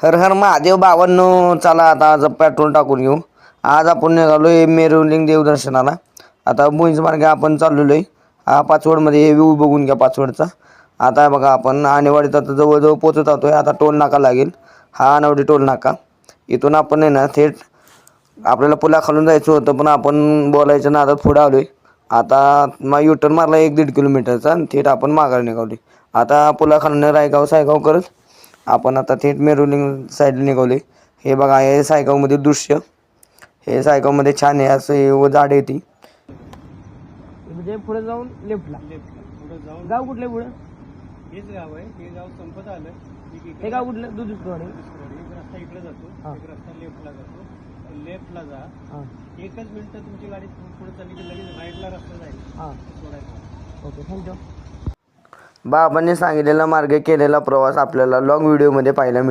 हर हर महादेव बाबांनो, चला आता आज पेट्रोल टाकून घेऊ. आज आपण निघालोय मेरुलिंग देवदर्शनाला. आता भुईंज मार्गे आपण चाललेलो आहे. हा पाचवडमध्ये हे व्ह्यू बघून घ्या पाचवडचा. आता बघा आपण आणेवाडीत आता जवळजवळ पोहोचत आहोत. आता टोल नाका लागेल, हा आणेवाडी टोल नाका. इथून आपण आहे ना थेट आपल्याला पुलाखालून जायचं होतं, पण आपण बोलायच्या नादात पुढे आलोय. आता मग युटर्न मारला 1-1.5 किलोमीटरचा आणि थेट आपण माघारी निघालोय. आता पुलाखालून रायगाव सायगाव करत आपण आता थेट मेरुलिंग साईडला निघालोय. हे बघा हे सायगावमध्ये दृश्य, हे सायगावमध्ये छान आहे असं व झाड आहे ती. म्हणजे पुढे जाऊन लेफ्टला पुढे जाऊन गाव कुठलं पुढे हेच गाव आहे. हे गाव संपत आलं. हे गाव कुठलं दुधीचवाडी. रस्ता इकडे जातो, एक रस्ता लेफ्टला जातो. लेफ्टला जा, एकच मिनिट तुमची गाडी पुढे चालली की लगेच राईटला रस्ता जाईल. सोडायचा. Okay, thank you. बाबांनी सांगितलेला मार्ग केलेला प्रवास आपल्याला लॉंग व्हिडिओमध्ये पाहायला मिळेल.